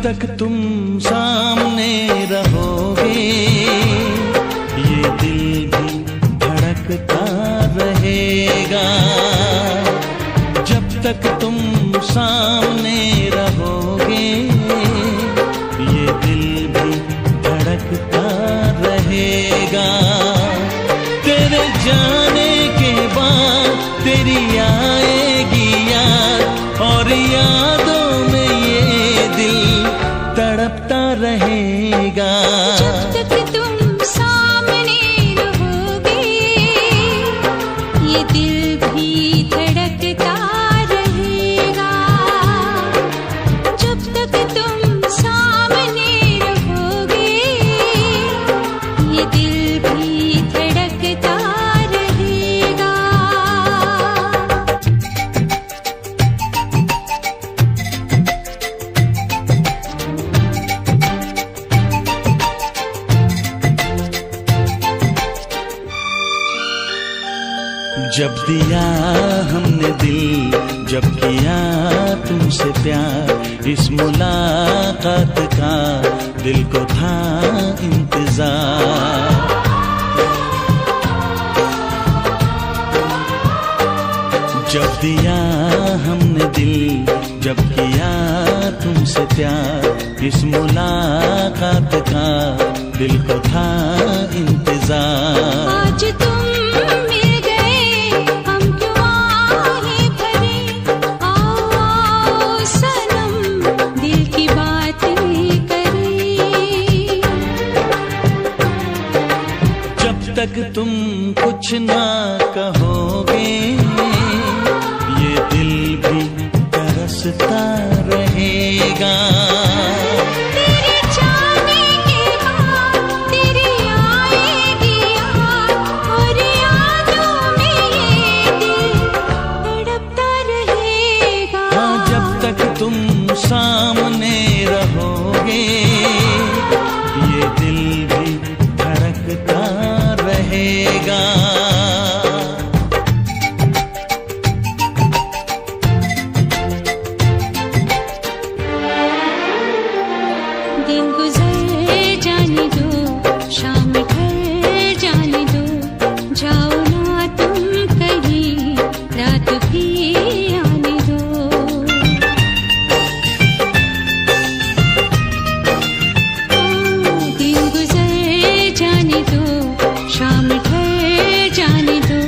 तक तुम सामने रहोगे ये दिल भी धड़कता रहेगा। जब तक तुम सामने रहोगे ये दिल भी धड़कता रहेगा। तेरे जाने के बाद तेरी आएगी याद और यादों में ये दिल तड़पता रहेगा। जब तक तुम सामने रहोगे ये दिल भी धड़कता रहेगा। जब तक तुम सामने रहोगे ये दिल भी धड़कता रहेगा। जब दिया हमने दिल, जब किया तुमसे प्यार, इस मुलाकात का दिल को था इंतजार। जब दिया हमने दिल, जब किया तुमसे प्यार, इस मुलाकात का दिल को था इंतजार। आज तुम मिल गए हम क्यों आहें भरे, आओ आओ सनम दिल की बातें करें। जब तक तुम कुछ ना कहोगे ये दिल भी तरसता रहेगा। तेरे जाने के बाद तेरी आएगी याद और यादों में ये दिल तड़पता रहेगा। हाँ, जब तक तुम सामने रहोगे ये दिल भी धड़कता रहेगा। दिन गुजर जाने दो, शाम ढल जाने दो, जाओ ना तुम कहीं, रात भी आने दो। दिन गुजर जाने दो, शाम ढल जाने दो,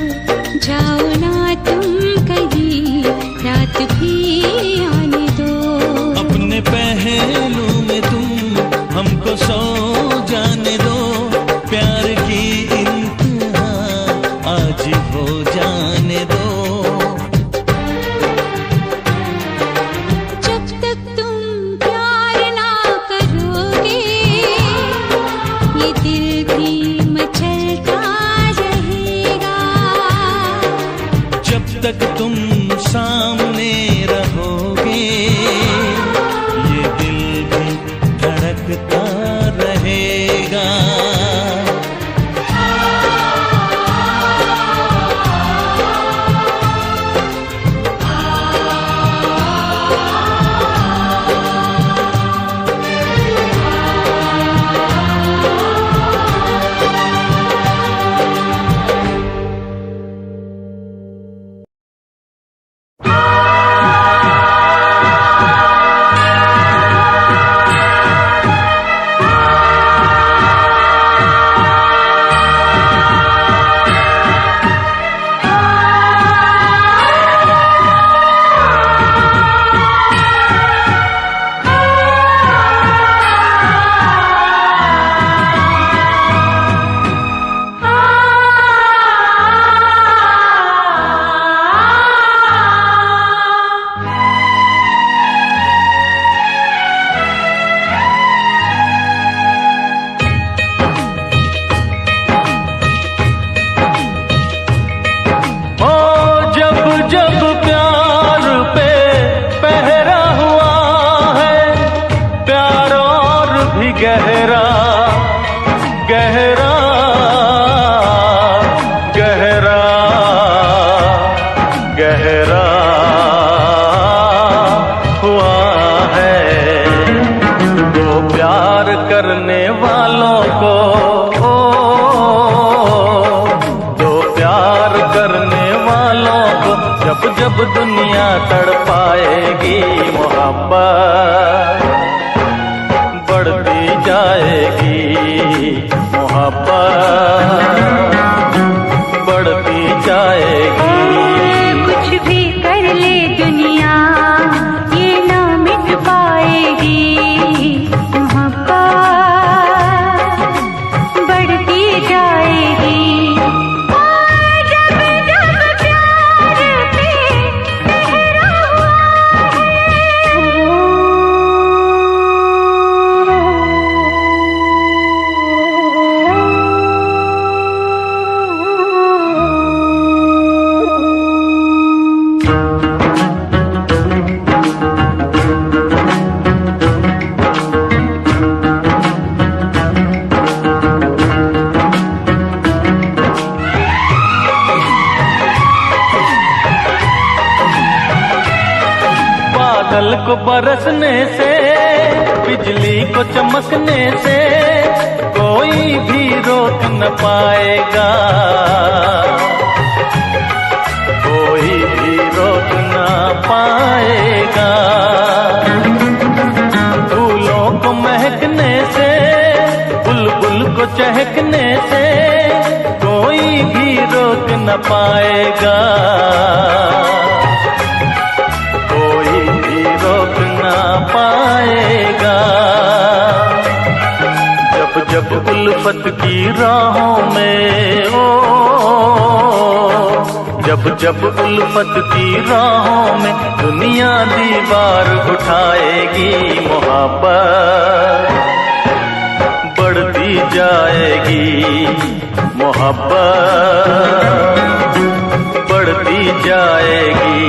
जाओ ना तुम कहीं, रात भी आने दो। अपने पहलू में तुम हमको सो जाने दो, प्यार की इंतहा आज हो जाने दो। जब तक तुम प्यार ना करोगे ये दिल भी मचलता रहेगा। जब तक तुम सामने रहोगे ये दिल भी धड़कता रहेगा। गहरा हुआ है। जब जब दुनिया तड़पाएगी मोहब्बत बढ़ती जाएगी, मोहब्बत बढ़ती जाएगी। कुछ भी कर ले दुनिया ये ना मिट पाएगी, मोहब्बत बढ़ती जाएगी। जब जब प्यार पे पहरा हुआ बादल को बरसने से, बिजली को चमकने से कोई भी रोक न पाएगा, कोई भी रोक न पाएगा। फूलों को महकने से, बुलबुल को चहकने से कोई भी रोक न पाएगा, कोई भी रोक ना पाएगा। जब जब उल्फत की राहों में जब जब उल्फत की राहों में दुनिया दीवार उठाएगी, मोहब्बत बढ़ती जाएगी, मोहब्बत बढ़ती जाएगी।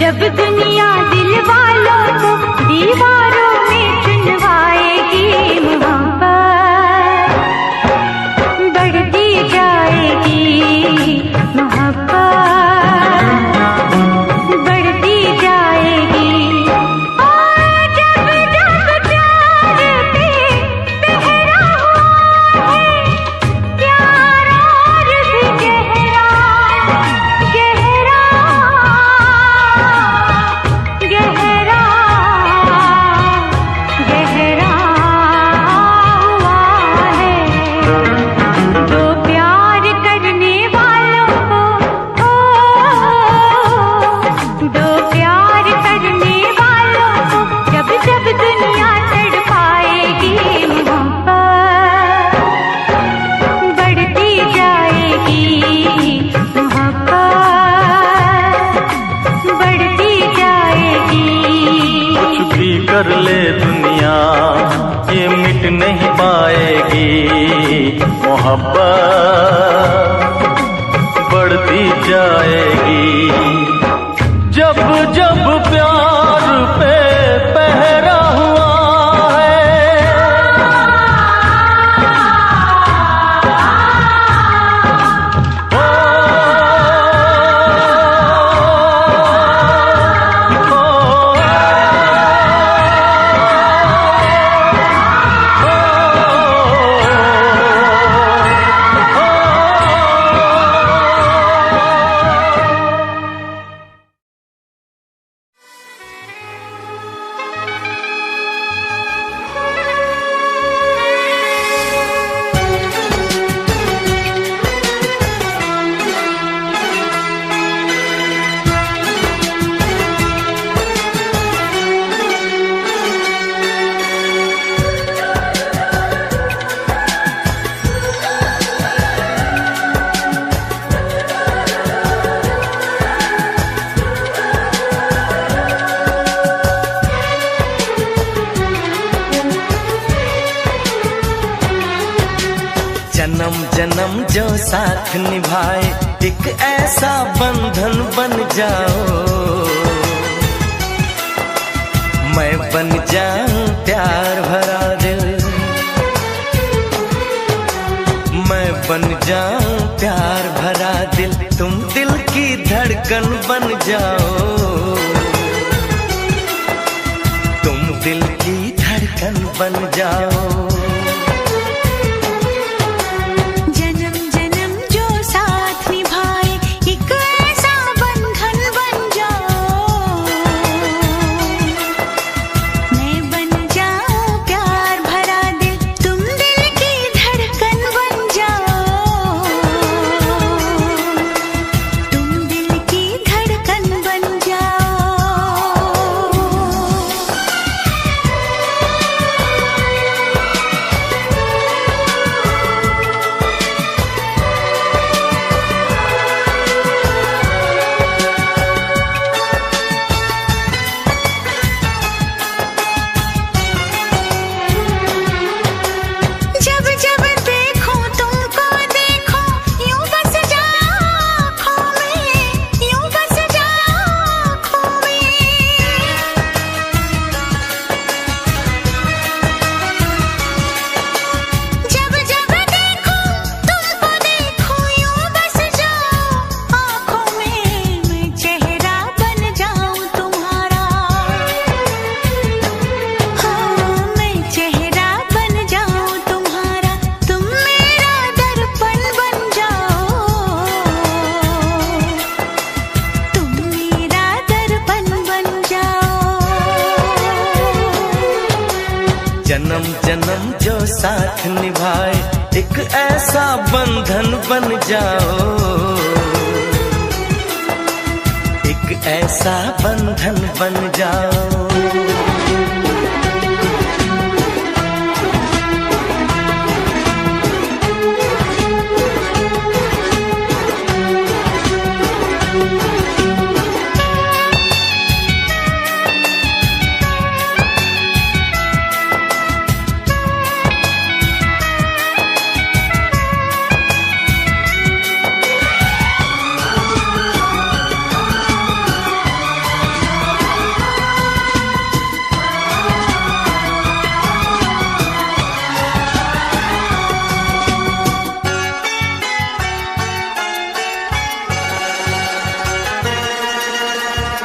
जब दुनिया दिल वालों को दीवारों में चुनवाएगी, मोहब्बत बढ़ती जाएगी, मोहब्बत बढ़ती जाएगी। और जब जब प्यार पे पहरा हुआ है, प्यार और भी गहरा गहरा गहरा गहरा हुआ है। जो प्यार करने वालों को दो प्यार करने वालों को जब जब दुनिया तड़पाएगी, मोहब्बत बढ़ती जाएगी, मोहब्बत बढ़ती जाएगी। कुछ भी कर ले दुनिया ये मिट नहीं पाएगी, मोहब्बत बढ़ती जाएगी। जब जब प्यार पे पहरा हुआ है साथ निभाए एक ऐसा बंधन बन जाओ। मैं बन जाऊं प्यार भरा दिल, मैं बन जाऊं प्यार भरा दिल, तुम दिल की धड़कन बन जाओ। तुम दिल की धड़कन बन जाओ। जन्म जन्म जो साथ निभाए एक ऐसा बंधन बन जाओ। एक ऐसा बंधन बन जाओ।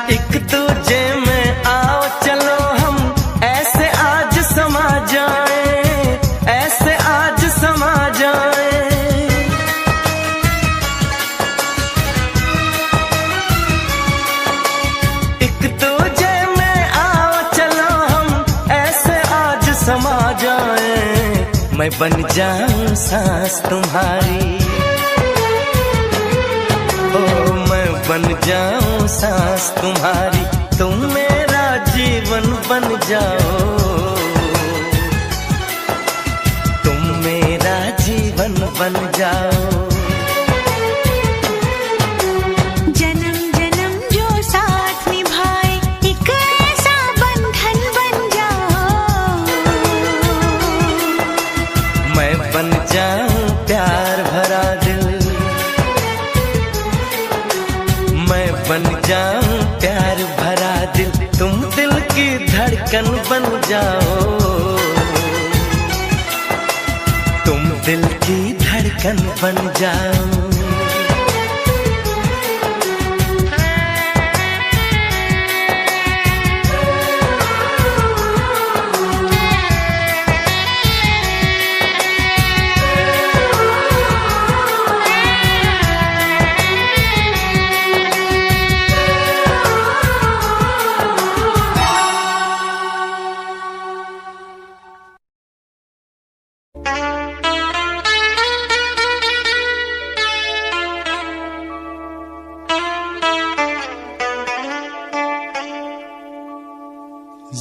एक दूजे में आओ चलो हम ऐसे आज समा जाएं, ऐसे आज समा जाएं। एक दूजे में आओ चलो हम ऐसे आज समा जाएं। मैं बन जाऊं सांस तुम्हारी, बन जाऊं सांस तुम्हारी, तुम मेरा जीवन बन जाओ। तुम मेरा जीवन बन जाओ। जन्म जन्म जो साथ निभाए एक ऐसा बंधन बन जाओ। मैं बन जाऊं प्यार भरा दिल, मैं बन जाऊं प्यार भरा दिल, तुम दिल की धड़कन बन जाओ। तुम दिल की धड़कन बन जाओ।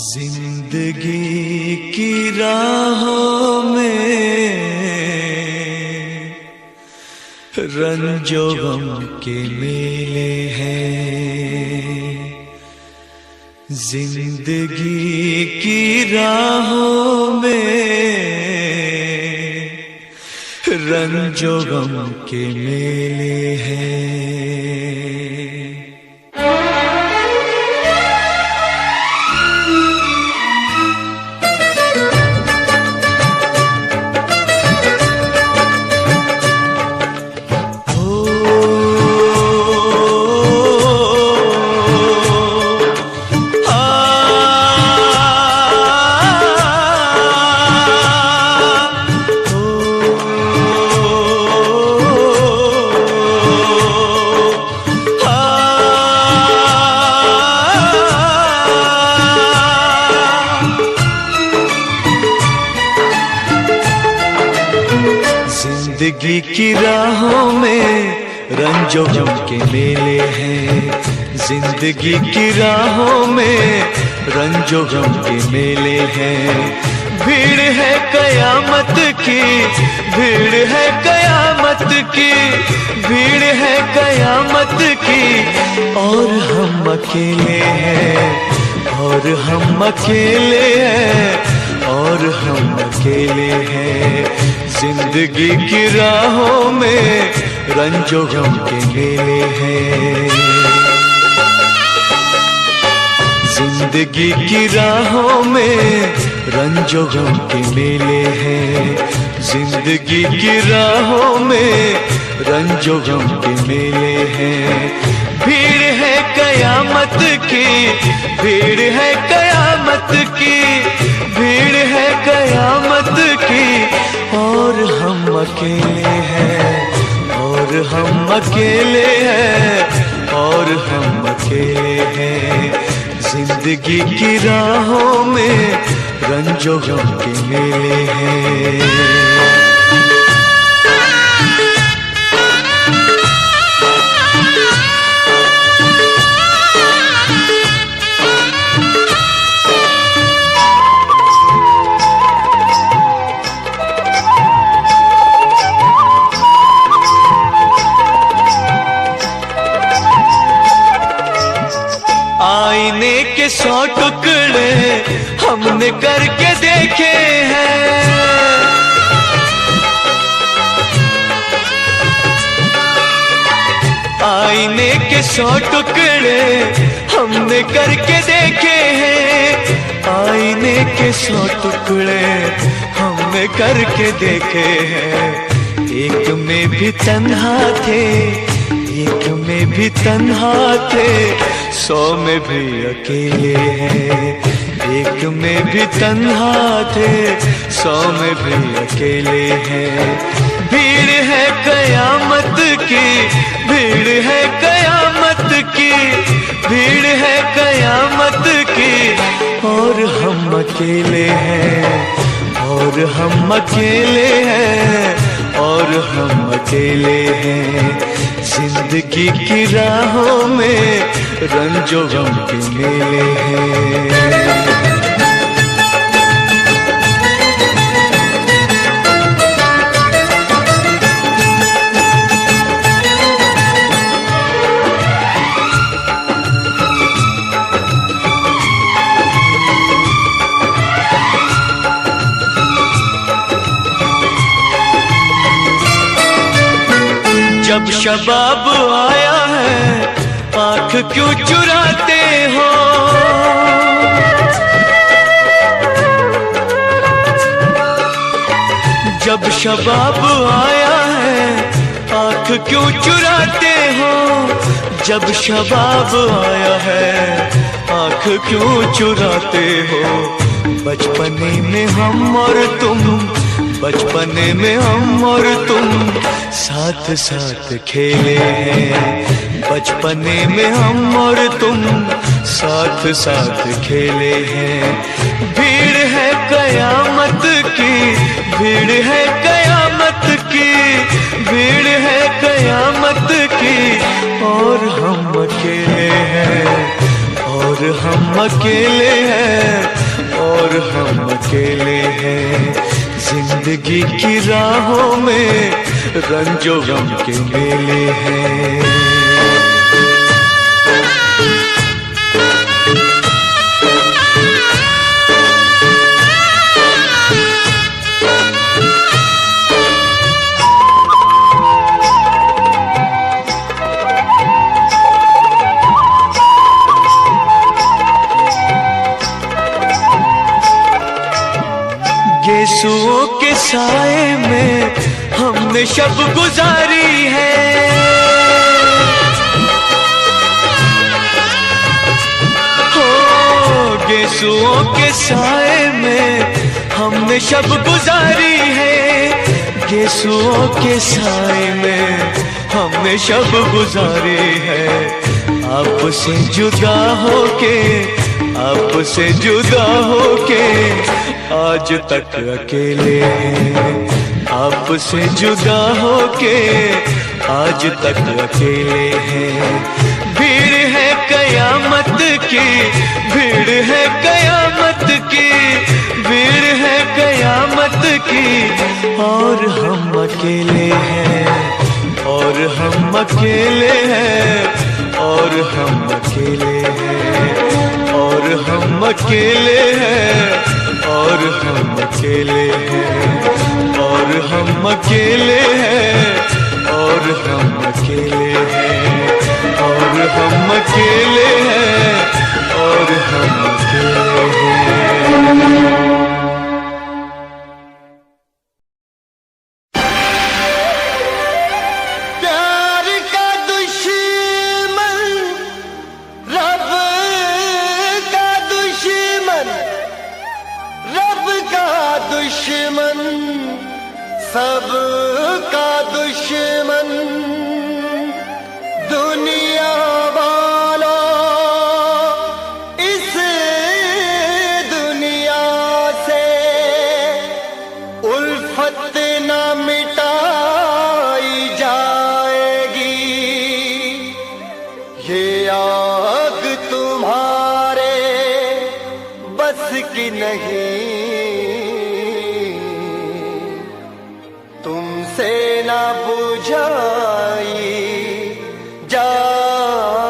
जिंदगी की राहों में रंजो गम के मेले हैं। जिंदगी की राहों में रंजो गम के मेले हैं। जिंदगी की राहों में रंजो गम के मेले हैं। जिंदगी की राहों में रंजो गम के मेले हैं। भीड़ है कयामत की, भीड़ है कयामत की, भीड़ है कयामत की, और हम अकेले हैं, और हम अकेले हैं, और हम अकेले हैं। जिंदगी की राहों में रंजो गम के मेले हैं। जिंदगी की राहों में रंजो गम के मेले हैं। जिंदगी की राहों में रंजो गम के मेले हैं। भीड़ है कयामत की, भीड़ है कयामत की, भीड़ है कयामत की, और हम अकेले हैं, और हम अकेले हैं, और हम अकेले हैं। जिंदगी की राहों में रंजो गम के मेले हैं। आईने के 100 टुकड़े हमने करके देखे हैं। आईने के 100 टुकड़े हमने करके देखे हैं। आईने के 100 टुकड़े हमने करके देखे हैं। एक में भी तन्हा थे, एक में भी तन्हा थे, 100 में भी अकेले हैं। एक में भी तन्हा थे, 100 में भी अकेले हैं। भीड़ है कयामत की, भीड़ है कयामत की, भीड़ है कयामत की, और हम अकेले हैं, और हम अकेले हैं, और हम अकेले हैं। जिंदगी की राहों में रंजो गम के मेले हैं। जब शबाब आया है आँख क्यों चुराते हो। जब शबाब आया है आँख क्यों चुराते हो। जब शबाब आया है आँख क्यों चुराते हो। बचपने में हम और तुम, बचपने में हम और तुम साथ साथ खेले हैं। बचपने में हम और तुम साथ साथ खेले हैं। भीड़ है कयामत की, भीड़ है कयामत की, भीड़ है कयामत की, और हम अकेले हैं, और हम अकेले हैं, और हम अकेले हैं। जिंदगी की राहों में रंजो गम के मेले हैं। साए में हमने शब गुजारी है। हो गेसुओं के साए में हमने शब गुजारी है। गेसुओं के साए में हमने शब गुजारी है। आपसे जुदा होके, आपसे जुदा होके आज तक अकेले हैं। आपसे जुदा होके आज तक अकेले हैं। भीड़ है कयामत की, भीड़ है कयामत की, भीड़ है कयामत की, और हम अकेले हैं, और हम अकेले हैं, और हम अकेले हैं, और हम अकेले हैं, और हम अकेले हैं, और हम अकेले हैं, और हम अकेले हैं, और हम अकेले हैं, और हम अकेले हैं। सबका दुश्मन दुनिया वाला, इस दुनिया से उल्फत न मिटाई जाएगी। ये आग तुम्हारे बस की नहीं, तुमसे ना बुझाई जाएगी।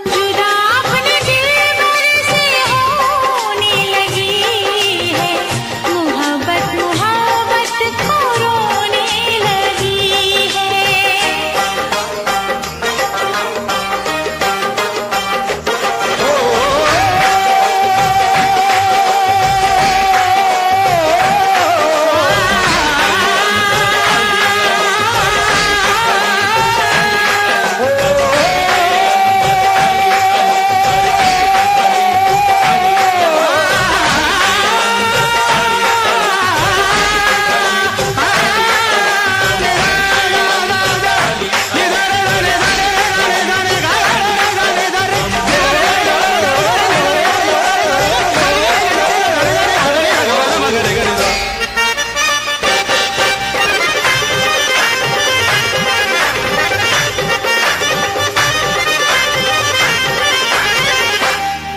जुदा अपने दिलबर से होने लगी है, मोहब्बत मोहब्बत को रोने लगी है।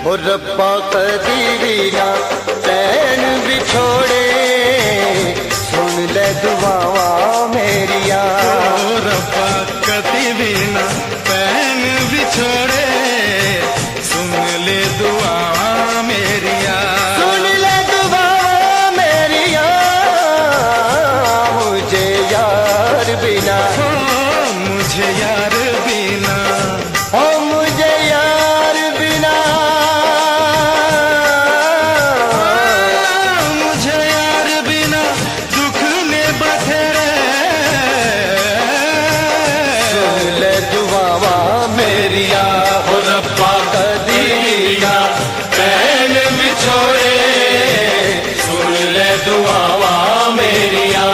ओ रब्बा कदी ना चैन बिछोड़े, सुन ले दुआवा मेरिया। ओ रब्बा कदी ना चैन बिछोड़े, सुन ले दुआ मेरिया। सुन ले दुआ मेरिया, मुझे यार बिना, मुझे यार बिना, ओ मुझे यार बिना, मुझे यार बिना दुख ने बखेरे। सुन ले दुआवा मेरिया, ओ रब्बा कदी ना चैन बिछोड़े, सुन ले दुआवा मेरिया।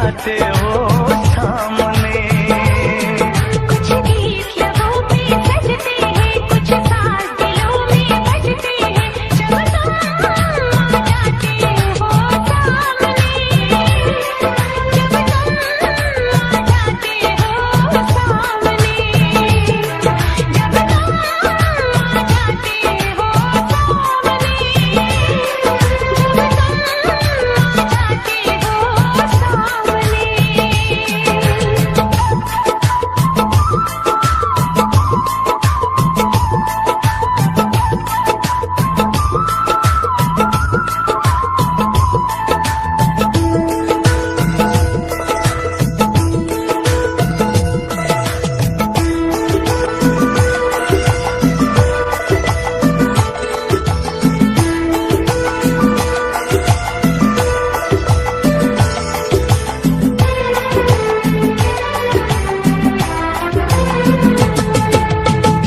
जाते हो सामने। कुछ गीत लबों पे सजते हैं, कुछ साज दिलों में बजते हैं, जब तुम आ जाते हो सामने, जब तुम आ जाते हो सामने, जब तुम आ जाते हो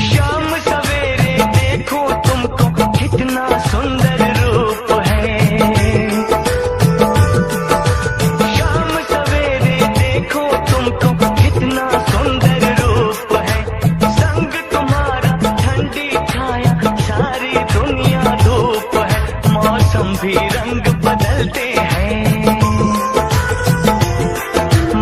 शाम सवेरे देखो तुमको कितना सुंदर रूप है। शाम सवेरे देखो तुमको कितना सुंदर रूप है। संग तुम्हारा ठंडी छाया सारी दुनिया धूप है। मौसम भी रंग बदलते हैं,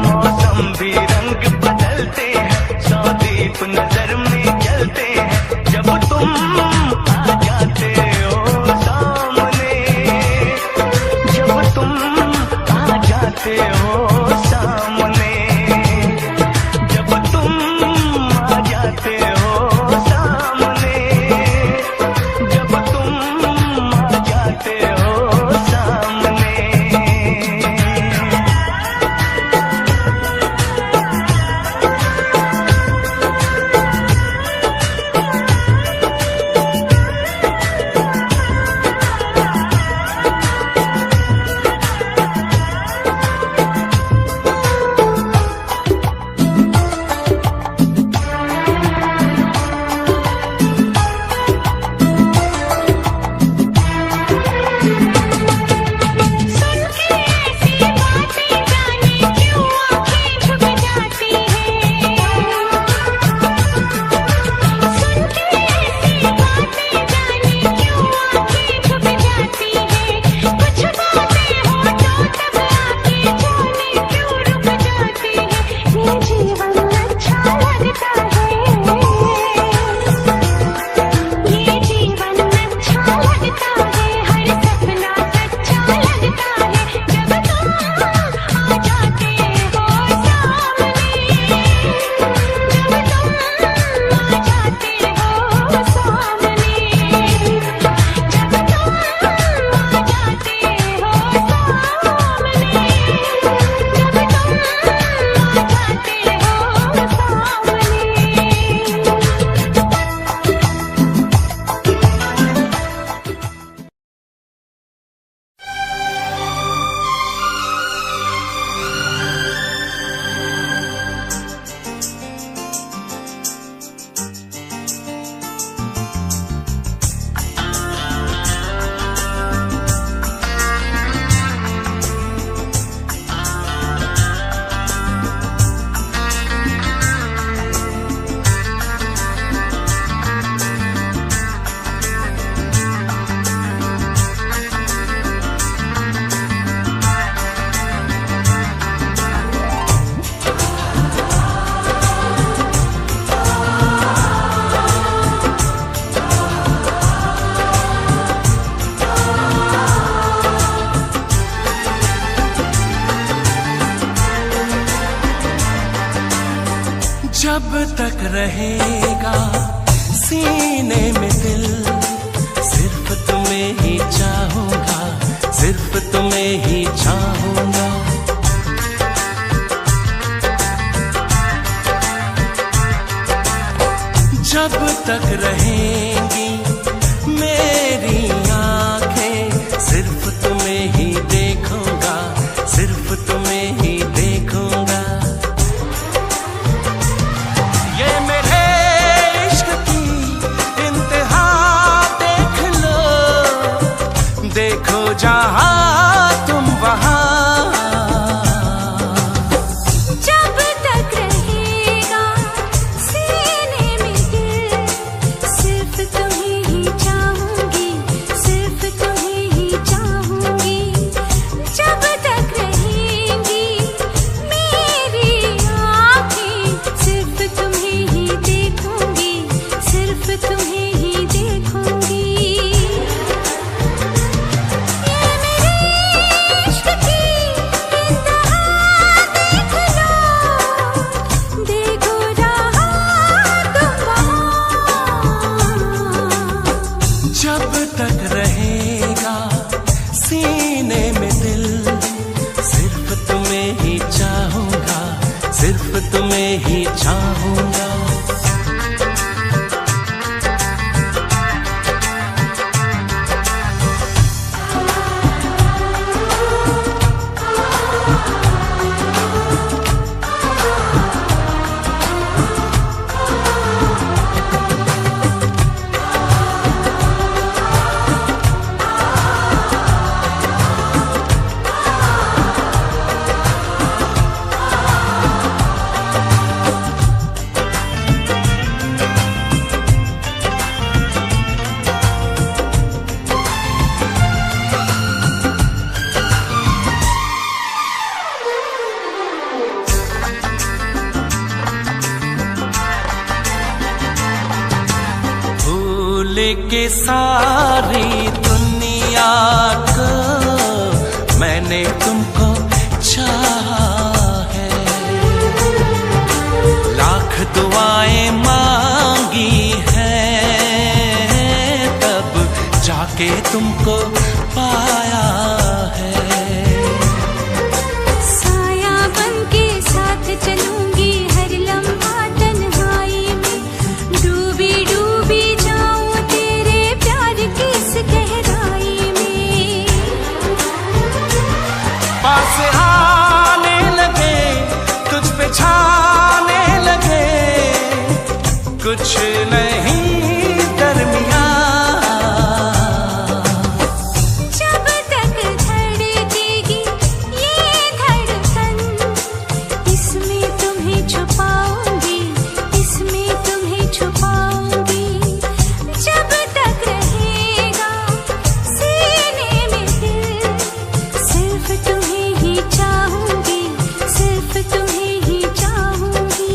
मौसम भी रंग बदलते हैं। सौ दीप नजर में जलते हैं जब तुम आ जाते हो सामने, जब तुम आ जाते हो सामने, जब तुम आ जाते हो सामने, जब तुम आ जाते हो सामने। सुन के ऐसी बातें जाने क्यों आँखें झुक जाती हैं। सुन के ऐसी बातें जाने क्यों आँखें झुक जाती हैं। कुछ बातें होठों तक आके जाने क्यों रुक जाती हैं। ये जीवन अच्छा लगता है, ये जीवन अच्छा लगता है, हर सपना सच्चा लगता है, जब तुम आ जाते हो सामने, जब तुम आ जाते हो सामने, जब तुम आ जाते हो सामने, जब तुम आ जाते जब तक रहेगा सीने में दिल, सिर्फ तुम्हें ही चाहूंगा, सिर्फ तुम्हें ही चाहूंगा। जब तक रहेंगी मेरी आंखें, सिर्फ तुम्हें ही देखूंगा, सिर्फ तुम्हें ही देखूंगा। ये मेरे इश्क की इंतहा देख लो, देखो जहां तुम वहां, के सारी दुनिया को मैंने तुमको चाहा है, लाख दुआएं मांगी हैं, तब जाके तुमको पाया है। साया बनके साथ चलूंगी हर लम्हा तन्हाई में, डूबी डूबी जाऊं तेरे प्यार की इस गहराई में। पास आने लगे तुझ पे छाने लगे, कुछ नहीं दरमियां। जब तक धड़केगी ये धड़कन, इसमें तुम्हें छुपाऊंगी, इसमें तुम्हें छुपाऊंगी। जब तक रहेगा सीने में दिल, सिर्फ तुम्हें ही चाहूंगी, सिर्फ तुम्हें ही चाहूंगी।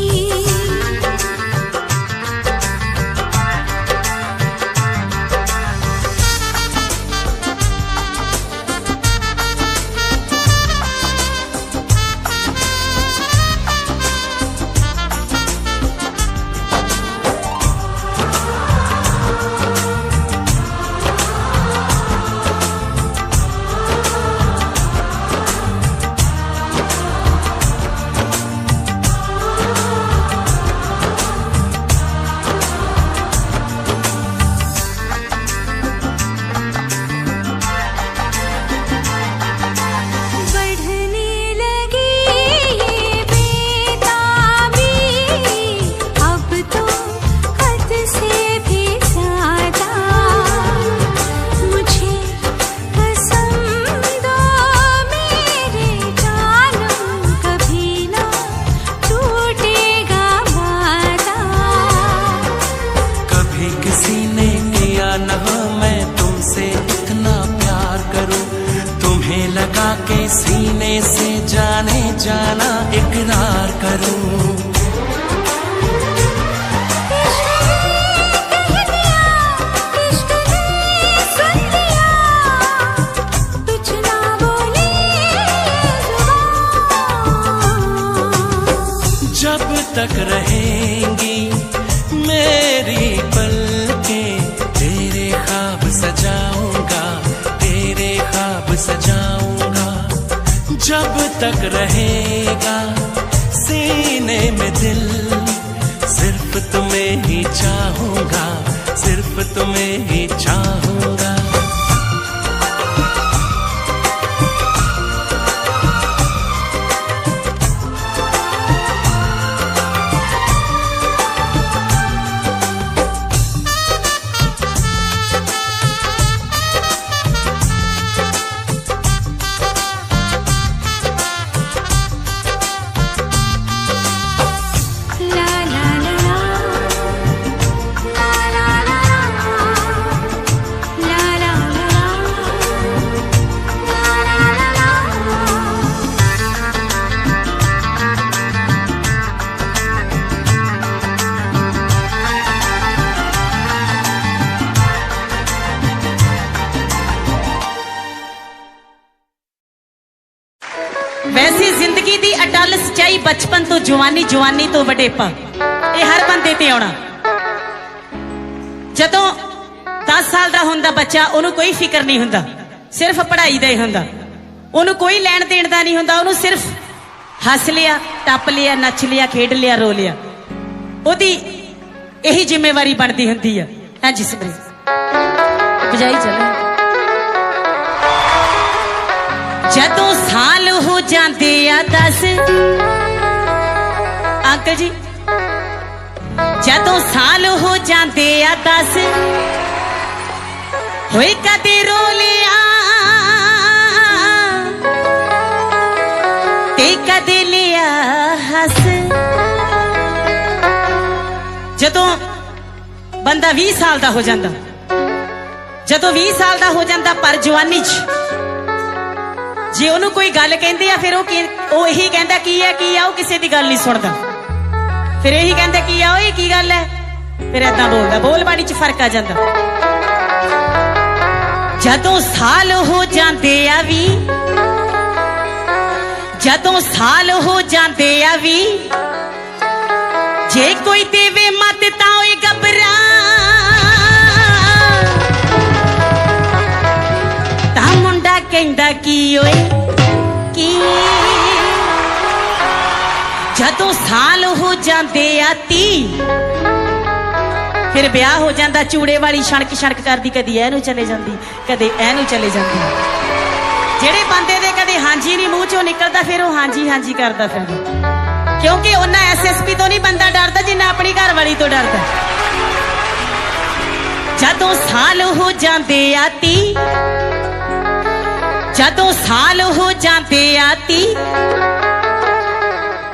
बढ़ने लगी ये बेताबी, अब तो हद से भी ज्यादा। मुझे कसम दो मेरे जानम, कभी ना टूटेगा वादा। कभी किसी ने किया न हो मैं तुमसे इतना प्यार करूं, तुम्हें लगा के सीने से जाने जाना इकरार करूं। इश्क ने कह दिया, इश्क ने सुन लिया, कुछ ना बोली जुबान। जब तक रहेंगी मेरी पलकें, तेरे ख्वाब सजाऊंगा, तेरे ख्वाब सजाऊंगा। जब तक रहेगा सीने में दिल, सिर्फ तुम्हें ही चाहूंगा, सिर्फ तुम्हें ही चाहूंगा। ला ला ला ला, ला ला ला ला, ला ला ला ला, ला ला वैसी जिंदगी दी अटल सच्चाई, बचपन तो जवानी, जवानी तो वडेपा, ये हर बंदे ते आउणा। जदों 10 साल दा हुंदा बच्चा, ओनू कोई फिक्र नहीं हुंदा, सिर्फ पढ़ाई दा ही हुंदा। ओनू कोई लैण देण दा नहीं हुंदा, ओनू सिर्फ हस लिया, टप लिया, नच लिया, खेड लिया, रो लिया। ओदी यही जिम्मेवारी बनती हुंदी है। हां जी सिमरन बजाई चले। जदों साल हो जाते आ 10, अंकल जी जदों साल हो जाते आ 10, होए कदे रो लिया ते कदे लिया हस। जदों बंदा 20 साल दा हो जाता, जदों 20 साल दा हो जाता, पर जवानी च जे ओनू कोई गल कहंदे आ, फिर ਉਹ ਇਹੀ ਕਹਿੰਦਾ ਕੀ ਹੈ ਉਹ ਕਿਸੇ ਦੀ ਗੱਲ ਨਹੀਂ ਸੁਣਦਾ। ਫਿਰ ਇਹੀ ਕਹਿੰਦਾ ਕੀ ਆ, ਓਏ ਕੀ ਗੱਲ ਹੈ, ਫਿਰ ਏਦਾਂ ਬੋਲਦਾ, ਬੋਲ ਬਾਣੀ ਚ ਫਰਕ ਆ ਜਾਂਦਾ। ਜਦੋਂ ਸਾਲ ਹੋ ਜਾਂਦੇ ਆ ਵੀ, ਜਦੋਂ ਸਾਲ ਹੋ ਜਾਂਦੇ ਆ ਵੀ, ਜੇ ਕੋਈ ਦੇਵੇ ਮਤ ਤਾਂ ਓਏ ਗੱਭਰਾ, ਤਾਂ ਮੁੰਡਾ ਕਹਿੰਦਾ ਕੀ ਓਏ ਕੀ। ਜਦੋਂ ਸਾਲ ਹੋ ਜਾਂਦੇ ਆ 30, ਫਿਰ ਵਿਆਹ ਹੋ ਜਾਂਦਾ, ਚੂੜੇ ਵਾਲੀ ਛਣਕ ਛਣਕ ਕਰਦੀ, ਕਦੀ ਇਹਨੂੰ ਚਲੇ ਜਾਂਦੀ ਕਦੇ ਇਹਨੂੰ ਚਲੇ ਜਾਂਦੀ। ਜਿਹੜੇ ਬੰਦੇ ਦੇ ਕਦੇ ਹਾਂਜੀ ਨਹੀਂ ਮੂੰਹ ਚੋਂ ਨਿਕਲਦਾ, ਫਿਰ ਉਹ ਹਾਂਜੀ ਹਾਂਜੀ ਕਰਦਾ ਫਿਰਦਾ, ਕਿਉਂਕਿ ਉਹਨਾਂ ਐਸਐਸਪੀ ਤੋਂ ਨਹੀਂ ਬੰਦਾ ਡਰਦਾ ਜਿੰਨਾ ਆਪਣੀ ਘਰ ਵਾਲੀ ਤੋਂ ਡਰਦਾ। ਜਦੋਂ ਸਾਲ ਹੋ ਜਾਂਦੇ ਆ 30, ਜਦੋਂ ਸਾਲ ਹੋ ਜਾਂਦੇ ਆ 30,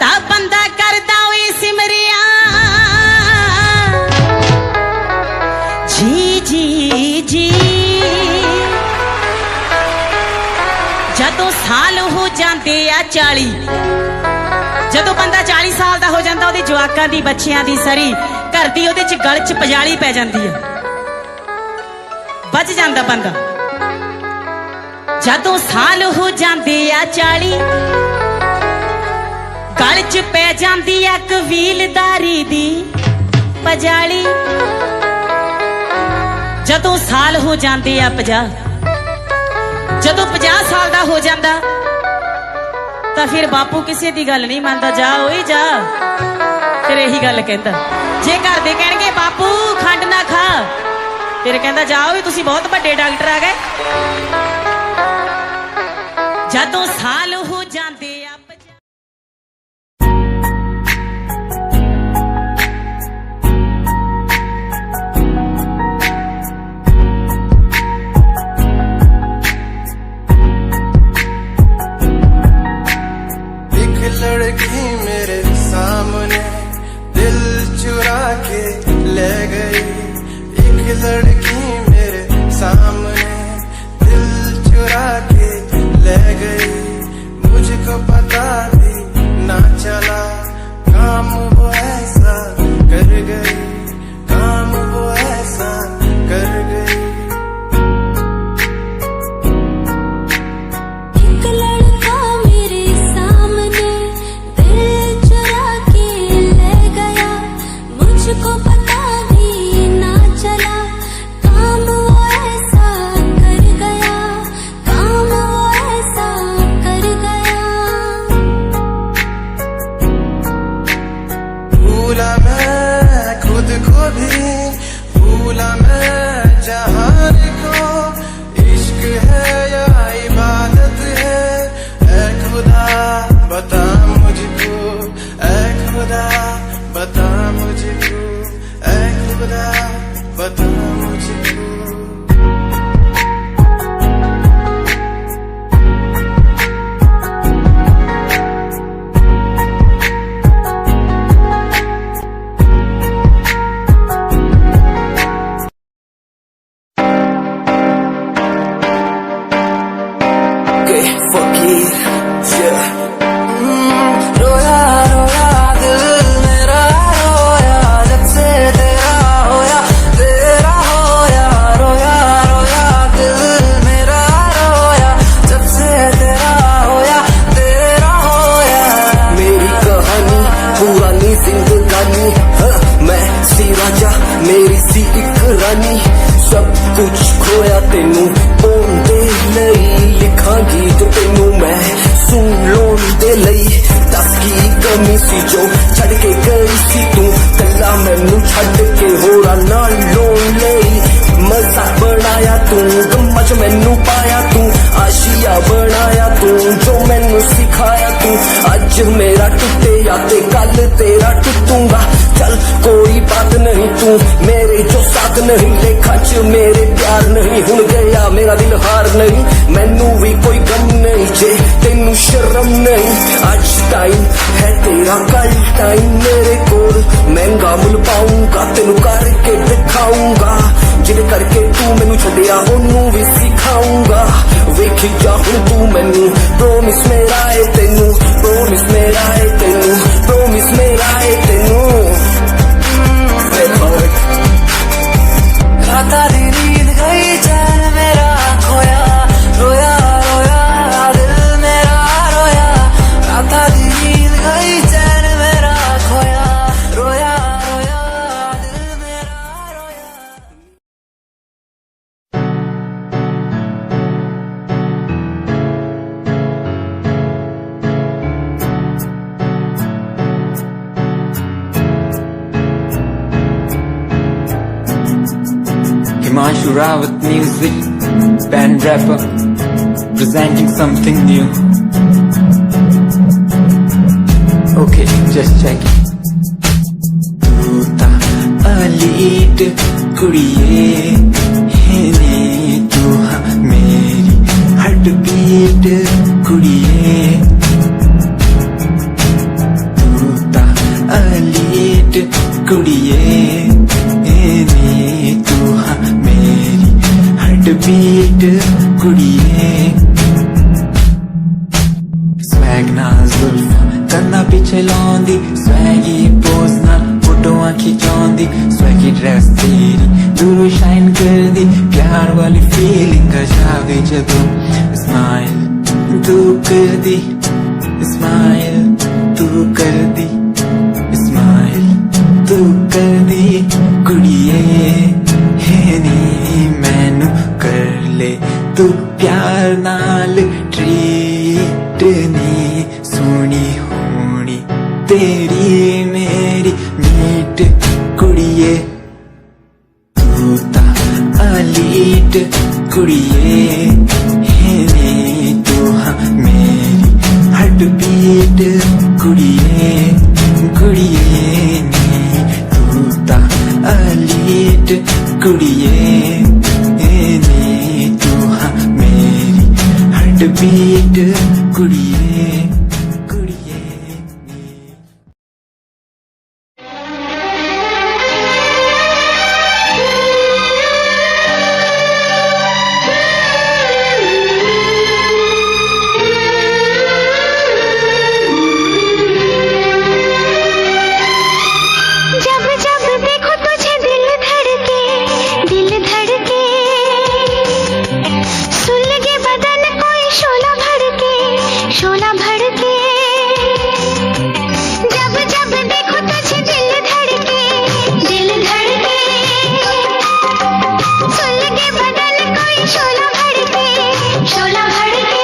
ਤਾਂ ਬੰਦਾ ਕਰਦਾ ਓਏ ਸਿਮਰਿਆ ਜੀ ਜੀ ਜੀ। ਜਦੋਂ ਸਾਲ ਹੋ ਜਾਂਦੇ ਆ 40, ਜਦੋਂ ਬੰਦਾ 40 ਸਾਲ ਦਾ ਹੋ ਜਾਂਦਾ, ਉਹਦੇ ਜਵਾਕਾਂ ਦੀ ਬੱਚਿਆਂ ਦੀ ਸਰੀ ਘਰ ਦੀ ਉਹਦੇ ਚ ਗਲ ਚ ਪਜਾਲੀ ਪੈ ਜਾਂਦੀ ਹੈ, ਬਚ ਜਾਂਦਾ ਬੰਦਾ। ਜਦੋਂ ਸਾਲ ਹੋ ਜਾਂਦੇ ਆ 40, ਗਲ ਚ ਪੈ ਜਾਂਦੀ ਆ ਕਬੀਲਦਾਰੀ ਦੀ ਪਜਾਲੀ। ਜਦੋਂ ਸਾਲ ਹੋ ਜਾਂਦੇ ਆ 50, ਜਦੋਂ 50 ਸਾਲ ਦਾ ਹੋ ਜਾਂਦਾ, ਤਾਂ ਫਿਰ ਬਾਪੂ ਕਿਸੇ ਦੀ ਗੱਲ ਨਹੀਂ ਮੰਨਦਾ, ਜਾ ਓਏ ਜਾ, ਫਿਰ ਇਹੀ ਗੱਲ ਕਹਿੰਦਾ। ਜੇ ਘਰ ਦੇ ਕਹਿਣਗੇ ਬਾਪੂ ਖੰਡ ਨਾ ਖਾ, ਫਿਰ ਕਹਿੰਦਾ ਜਾ ਓਏ ਤੁਸੀਂ ਬਹੁਤ ਵੱਡੇ ਡਾਕਟਰ ਆ ਗਏ। ਜਦੋਂ ਸਾਲ ਹੋ ਜਾਂਦੇ ਆ 50, लड़की मेरे सामने दिल चुरा के ले गई, एक लड़की मेरे सामने दिल चुरा के ले गई। मुझको पता भी ना चला, काम वो ऐसा कर गई, काम वो ऐसा कर गई। एक लड़का मेरे सामने दिल चुरा के ले गया, मुझको पता भी ना चला, काम वो ऐसा कर गया, काम वो ऐसा कर गया। भूला मैं खुद को भी, भूला मैं जहान को, इश्क है या इबादत है, ऐ खुदा बता मुझको, ऐ खुदा बता मुझको, ऐ खुदा बता मुझको। रोया रोया दिल मेरा रोया, जब से तेरा होया, तेरा होया। रोया रोया दिल मेरा रोया, जब से तेरा होया, तेरा होया। मेरी कहानी पुरानी जिंदगानी, मैं सी राजा मेरी सी एक रानी, सब कुछ खोया तेनू पाउण दे लई, लिखां गीत तेनू मैं सुन लौण दे लई। दस की कमी सी जो छड़ के गई सी तू, कला मैनू छड़ के होरा नाल लौण लई। मजाक बनाया तू, गम्मा च मैनू पाया तू, आशिया बनाया तू, जो मैनू सिखाया तू। अज मेरा टुटे या ते कल तेरा टुटूंगा, चल कोई बात नहीं, तू मेरे जो साथ नहीं, लेखा च मेरे प्यार नहीं। हुण गया मेरा दिल हार नहीं, मैनू भी कोई गम नहीं, जे तेनू शर्म नहीं। आज टाइम है तेरा, कल टाइम मेरे कोल, महंगा मुल पाऊंगा तेनू करके दिखाऊंगा। जिद करके तू मैनू छड्डिया ओनू भी सिखाऊंगा। वेखी जा हुण तू मैनू, प्रोमिस मेरा है तेनू, प्रोमिस मेरा है तेनू, प्रोमिस मेरा है तेनू। राता दी नींद गई चैन मेरा Himanshu Rawat music, band rapper, presenting something new. Okay, just check it. तू ता अलीट कुड़िए है नी, तू हाँ मेरी हार्ट बीट कुड़िए। तू ता अलीट कुड़िए है नी, तू हाँ मेरी हार्ट बीट कुड़िए। स्वैग नाल जुल्फां करना पिछे लाउंदी, स्वैगी पोज नाल फोटोआं खिचाउंदी, स्वैगी ड्रेस तेरी दूरों शाइन कर दी, प्यार वाली फीलिंग आ जावे जदों स्माइल तू कर दी, स्माइल तू कर दी, स्माइल तू कर दी कुड़िए है नी। मैनू कर ले तू प्यार नाल ट्रीट नी, सोनी होनी तेरी मेरी मीट कुड़िए। तू ता अलीट कुड़िए है नी, तू हाँ मेरी हार्ट बीट कुड़िए कुड़िए नी। तू ता अलीट कुड़िए है नी, तू हाँ मेरी हार्ट बीट कुड़िए कुड़िए नी। जब जब देखो तुझे दिल धड़के, दिल धड़के, सुलगे बदन कोई शोला भड़के, शोला भड़के। जब जब देखो तुझे दिल धड़के, दिल धड़के, सुलगे बदन कोई शोला भड़के, शोला भड़के।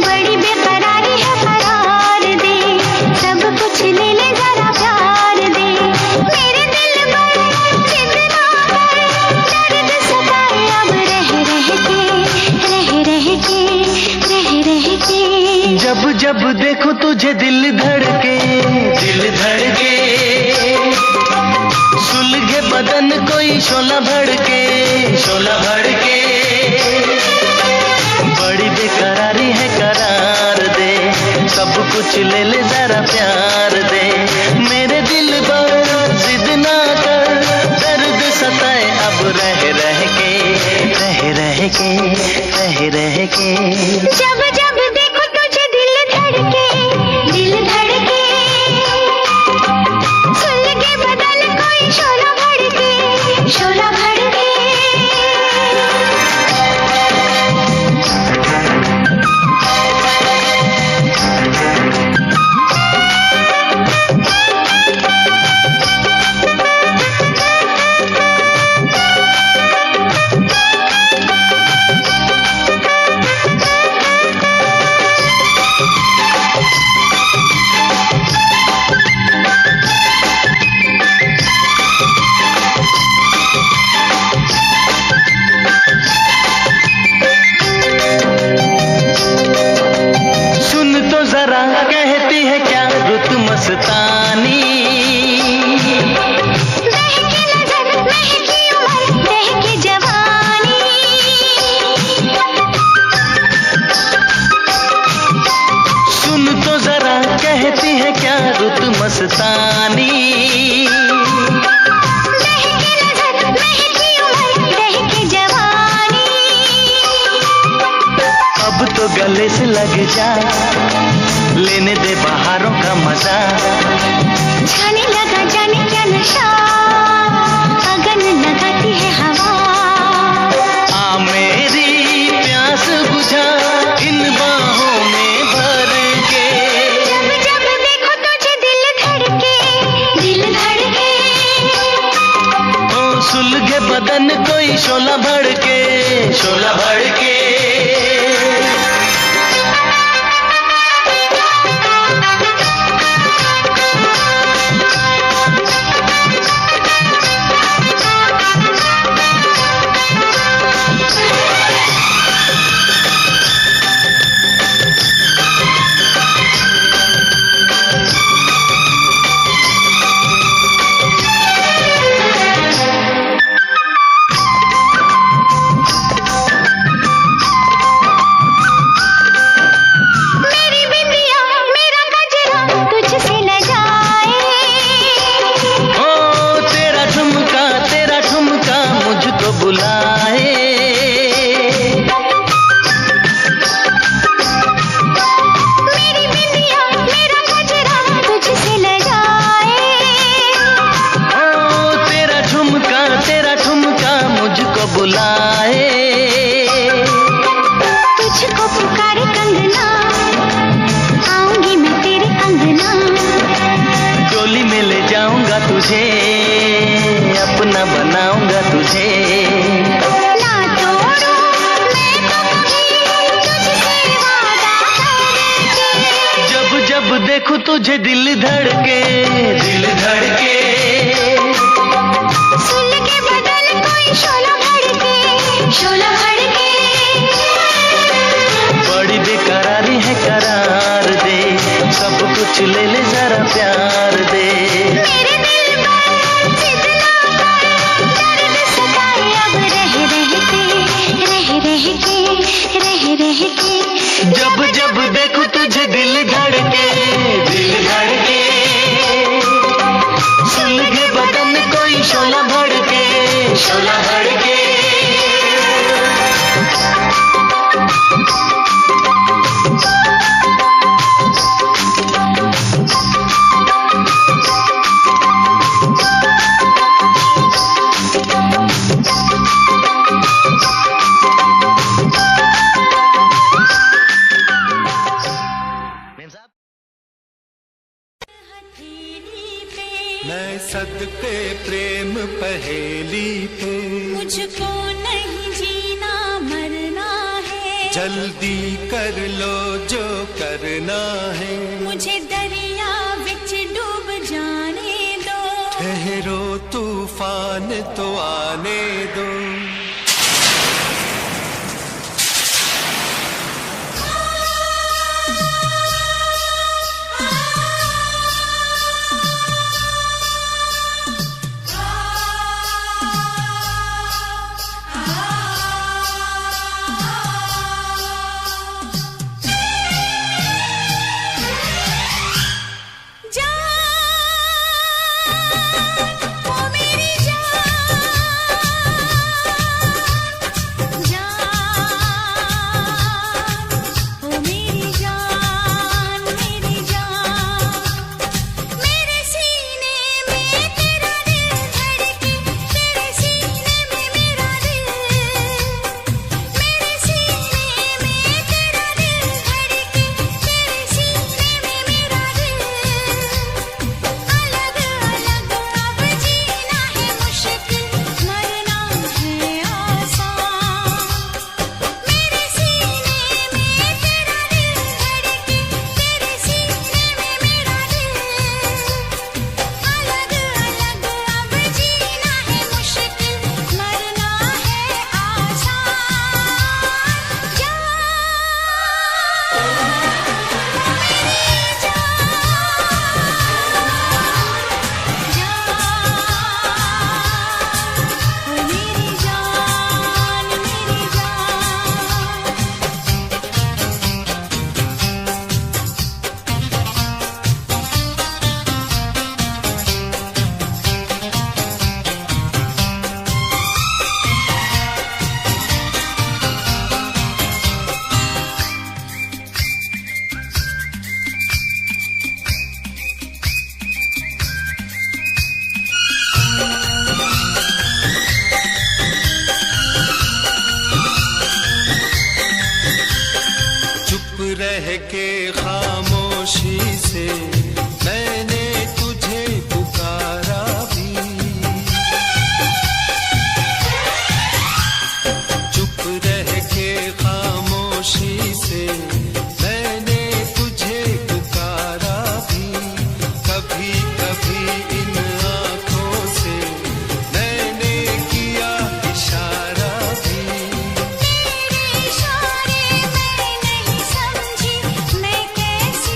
बड़ी बेकरारी है करार दे, सब कुछ ले ले जरा प्यार दे। मेरे दिल पर जिद ना कर, दर्द सताए अब रह रह के, रह रह के, रह रह के। जब जब देखो तुझे दिल धड़के, दिल धड़के, सुलगे बदन कोई शोला भड़के, शोला भड़के। बड़ी बेकरारी है करार दे, सब कुछ ले ले जरा प्यार दे। मेरे दिल पर जिद ना कर, दर्द सताए अब रह रह के, रह रह के, रह रह के। जब जब देखो तुझे दिल धड़के, दिल धड़के, सुलगे बदन कोई शोला भड़के, शोला भड़के। सुन तो जरा कहती है क्या रुत मस्तानी, महकी नजर, महकी उम्र, महकी जवानी। सुन तो जरा कहती है क्या रुत मस्तानी। महकी नजर, महकी उम्र, महकी जवानी। अब तो गले से लग जा, लेने दे बहारों का मजा। छाने लगा जाने क्या नशा, अगन लगाती है हवा। आ मेरी प्यास बुझा, इन बाहों में भर के। जब जब देखो तुझे दिल धड़के, दिल धड़के, ओ सुलगे बदन कोई शोला भड़के, शोला भड़के। तुझे, अपना बनाऊंगा तुझे। ना तोड़ूं मैं कभी तुझसे वादा करके। जब जब देखूं तुझे दिल धड़के, दिल धड़के। सुन के बदन कोई शोला भड़के, शोला भड़के। बड़ी बेकरारी है करार दे, सब कुछ ले ले जरा प्यार दे। मेरे दिल पर जिद ना कर, दर्द सताए अब रह रह के, रह रह के, रह रह के। जब जब देखूं तुझे दिल धड़के, दिल धड़के। सुलगे बदन कोई शोला भड़के, शोला भड़के। मैं सदके प्रेम पहेली पे, मुझको नहीं जीना मरना है। जल्दी कर लो जो करना है। मुझे दरिया विच डूब जाने दो। ठहरो तूफान तो आने दो। रह के खामोशी से मैंने तुझे पुकारा भी। चुप रह के खामोशी से मैंने तुझे पुकारा भी। कभी कभी इन आँखों से मैंने किया इशारा भी। तेरे इशारे मैं नहीं समझी, मैं कैसे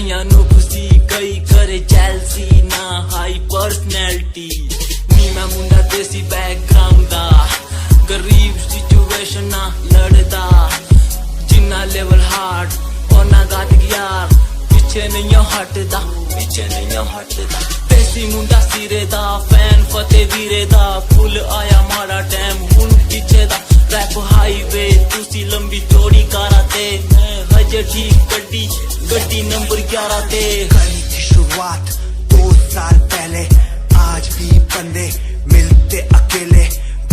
कईयां नु खुशी कई करे जैलसी ना हाई पर्सनैलिटी नी मैं मुंडा देसी बैकग्राउंड दा गरीब सिचुएशन ना लड़दा जिन्ना लेवल हार्ड ओना गात यार पीछे नहीं हटदा देसी मुंडा सिरे दा फैन फतेह वीरे दा फुल आया माड़ा टाइम हुन पीछे दा रैप हाईवे तुसी लंबी चौड़ी कारा ते मैं हजे ठीक गड्डी नंबर 11 ते करी थी शुरुआत 2 साल पहले आज भी बंदे मिलते अकेले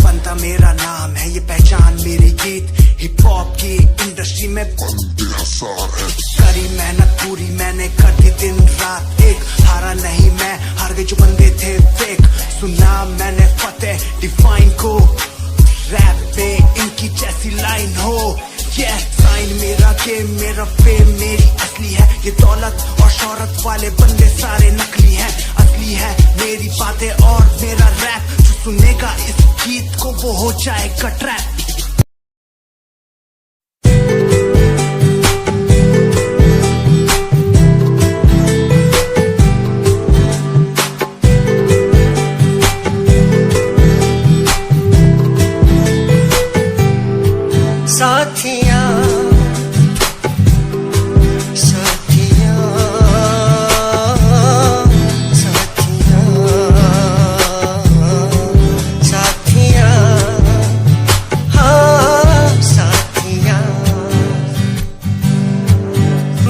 बनता मेरा नाम है ये पहचान मेरी गीत हिप हॉप की इंडस्ट्री में करी मेहनत पूरी मैंने कर दी दिन रात एक हारा नहीं मैं हार गए जो बंदे थे फेक सुना मैंने फतेह डिफाइन को रैप पे इनकी जैसी लाइन हो ये साइन मेरा गेम मेरा फेम मेरी असली है ये दौलत और शोहरत वाले बंदे सारे नकली हैं असली है मेरी बातें और मेरा रैप जो सुनेगा इस गीत को वो हो जाएगा ट्रैप साथिया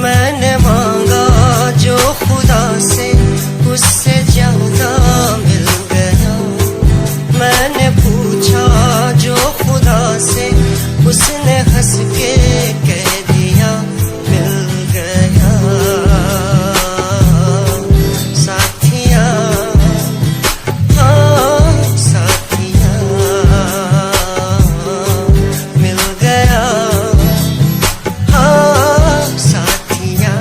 मैंने मांगा जो खुदा से उससे ज्यादा मिल गया मैंने पूछा जो खुदा से उसने हंस के कह दिया मिल गया साथिया हाँ साथिया मिल गया हाँ साथिया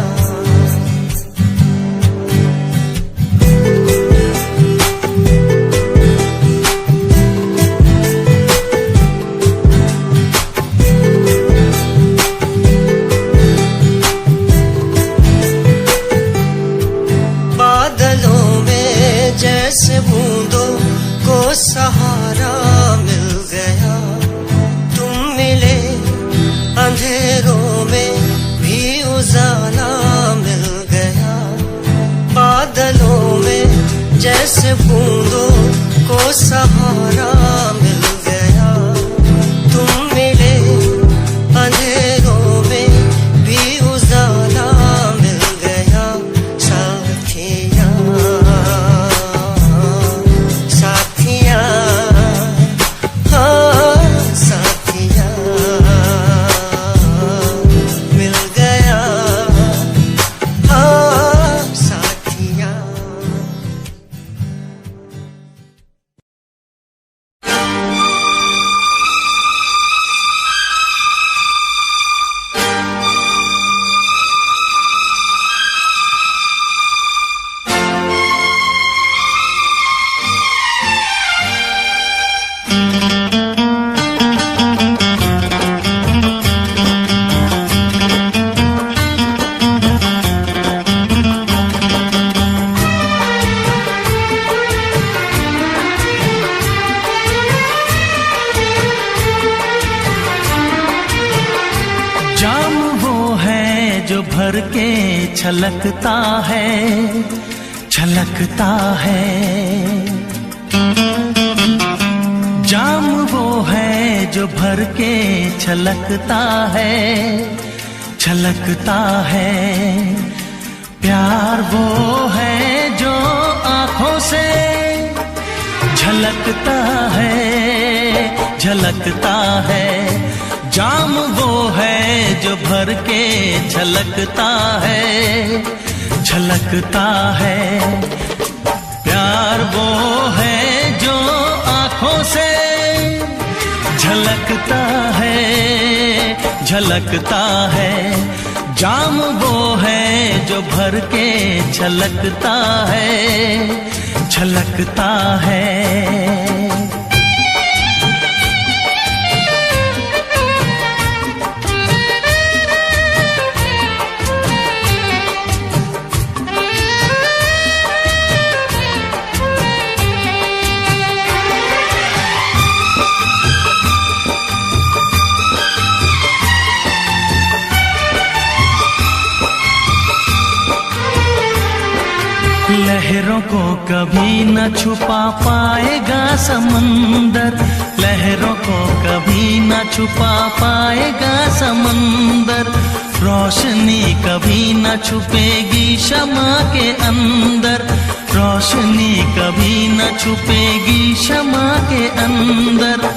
बादलों में जैसे बूंदों को सहारा मिल गया तुम मिले अंधेरों में भी उजाला मिल गया बादलों में जैसे बूंदों को सहारा मिल गया तुम मिले अंधेरों में भी उजाला मिल गया साथिया साथिया हाँ साथिया मिल गया हाँ साथिया जाम वो है जो भर के छलकता है जाम वो है जो भर के छलकता है प्यार वो है जो आंखों से झलकता है जाम वो है जो भर के छलकता है प्यार वो है जो आंखों से झलकता है जाम वो है जो भर के छलकता है लहरों को कभी न छुपा पाएगा समंदर, लहरों को कभी न छुपा पाएगा समंदर, रोशनी कभी न छुपेगी शमा के अंदर, रोशनी कभी न छुपेगी शमा के अंदर।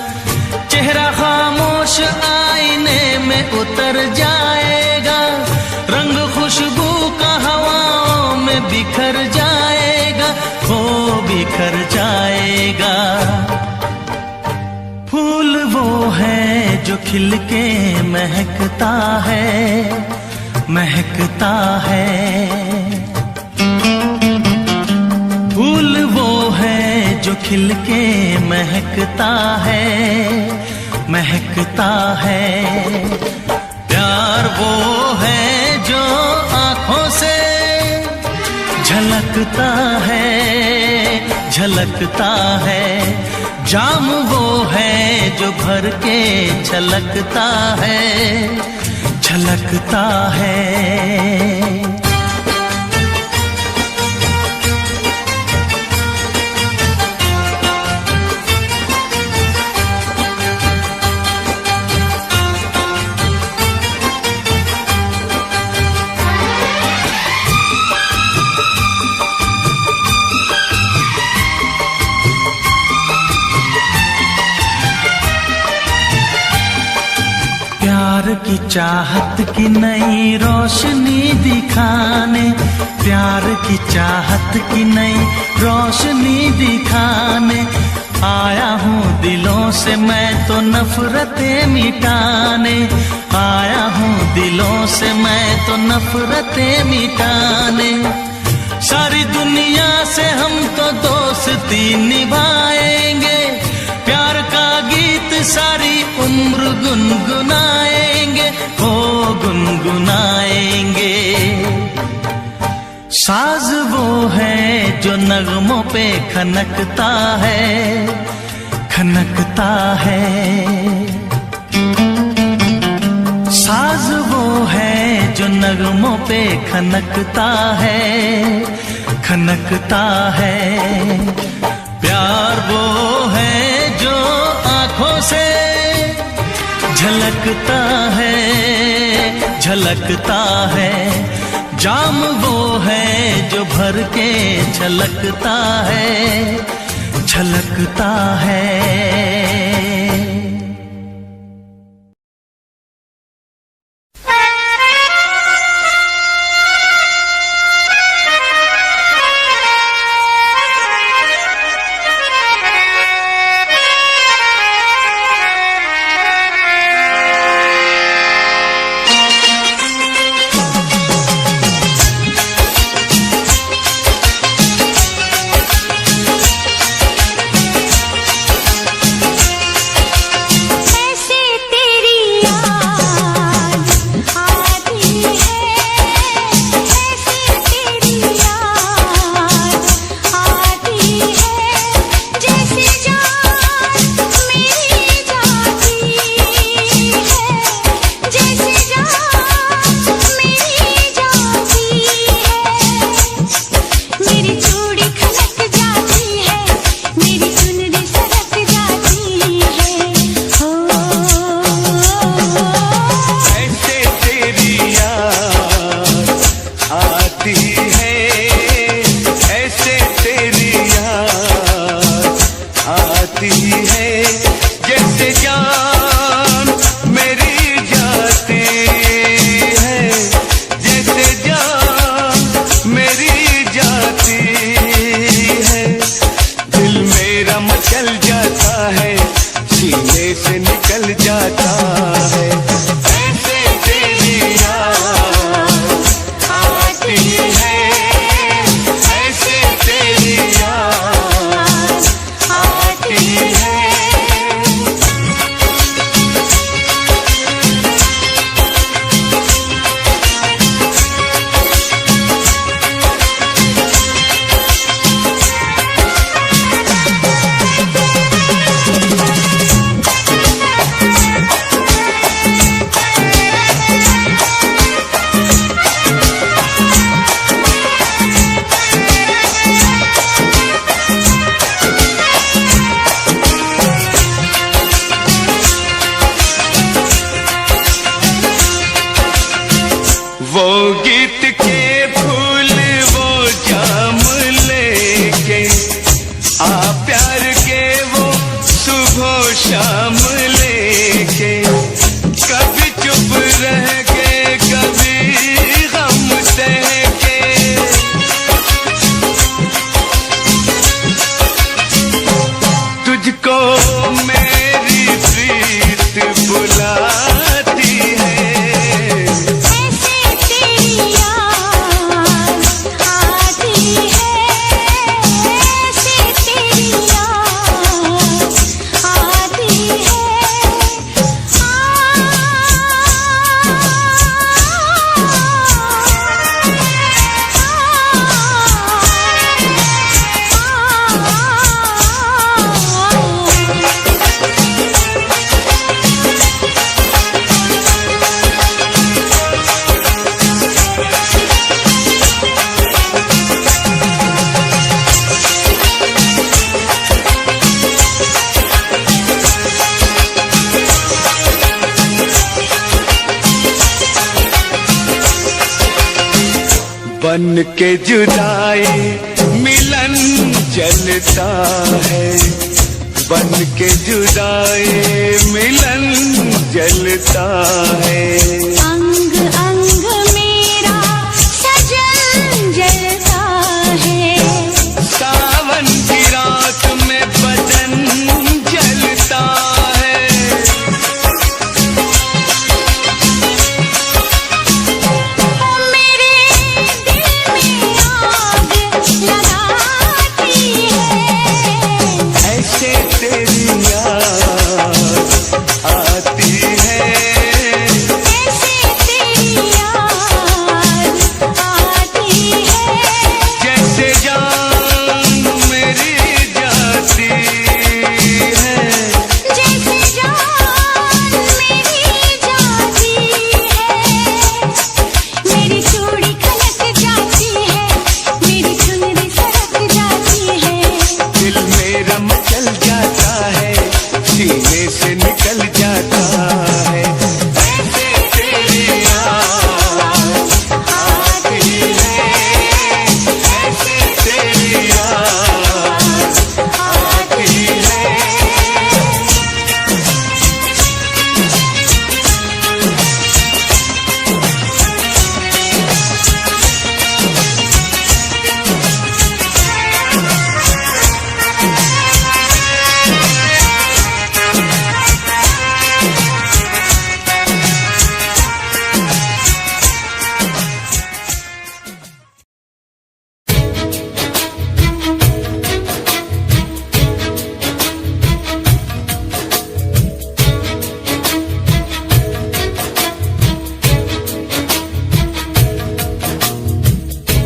चेहरा खामोश आईने में उतर जाएगा, रंग खुशबू का हवाओं में बिखर जाएगा, हो बिखर जाएगा। फूल वो है जो खिल के महकता है, महकता है। फूल वो है जो खिल के महकता है, महकता है। प्यार वो है जो आँखों से झलकता है, झलकता है। जाम वो है जो भर के छलकता है, छलकता है। प्यार की चाहत की नई रोशनी दिखाने, प्यार की चाहत की नई रोशनी दिखाने आया हूँ दिलों से मैं तो नफरतें मिटाने, आया हूँ दिलों से मैं तो नफरतें मिटाने। सारी दुनिया से हम तो दोस्ती निभाएंगे, प्यार का गीत सारी उम्र गुनगुनाएंगे, हो गुनगुनाएंगे। साज वो है जो नगमों पे खनकता है, खनकता है। साज वो है जो नगमों पे खनकता है, खनकता है। प्यार वो है जो आँखों से झलकता है, झलकता है। जाम वो है जो भर के छलकता है, छलकता है। बन के जुदाई मिलन जलता है, बन के जुदाई मिलन जलता है। अंग अंग मेरा सजन जलता है, सावन की रात में बदन जलता है। मेरे दिल में आग लगाती है, ऐसे तेरी याद आती है, ऐसे तेरी याद आती है, जैसे जान मेरी जाती है। जैसे जान मेरी जाती है। मेरी चूड़ी खनक जाती है, मेरी चुनरी सरक जाती है, दिल मेरा मचल जाता है, सीने से निकल जाता है। ऐसे तेरी याद आती है, ऐसे तेरी याद आती है।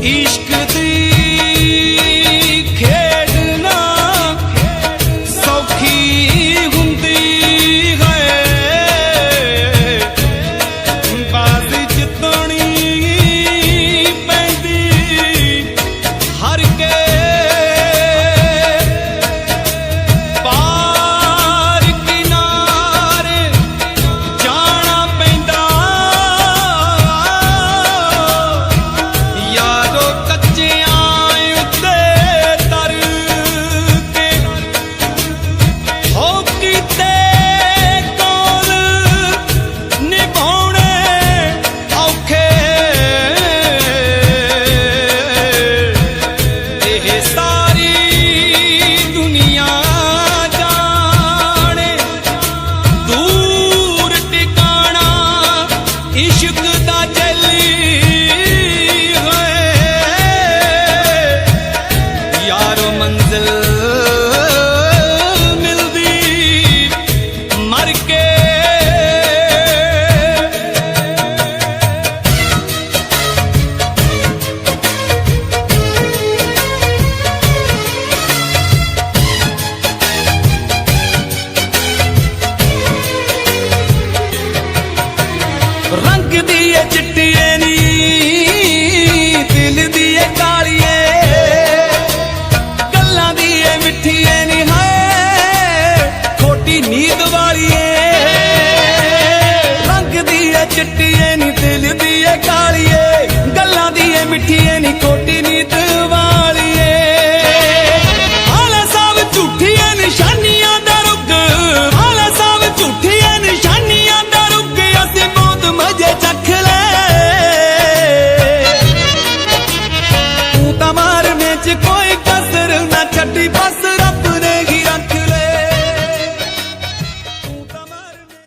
इश्क दी खेड ना सौखी हुंदी है, बाज जितनी पैंदी हर के पार किनारे जाना पैंदा। यारो कच्चियां उत्ते तर के हो कीते कोल निभाउणे औखे, एह सारी दुनिया जाने दूर टिकाना इश्क दा जली यारो मंजिल मिलदी मर के। रंग दिए चिट्टिए नी दिल दिए कालिए, गल्लां दिए मिठिए नी हाय खोटी नींद वालिए। रंग दिए चिट्टिए नी दिल दिए कालिए, गल्लां दिए मिठिए नी खोटी नींद वालिए। आला सब झूठिए निशानियां दा रुग, आला सब झूठिए निशानियां दा रुग, असीं मौत मजे चख ले। तू तां मारने च कोई कसर ना छड्डी, बस रब ने ही रख ले। तू तां मारने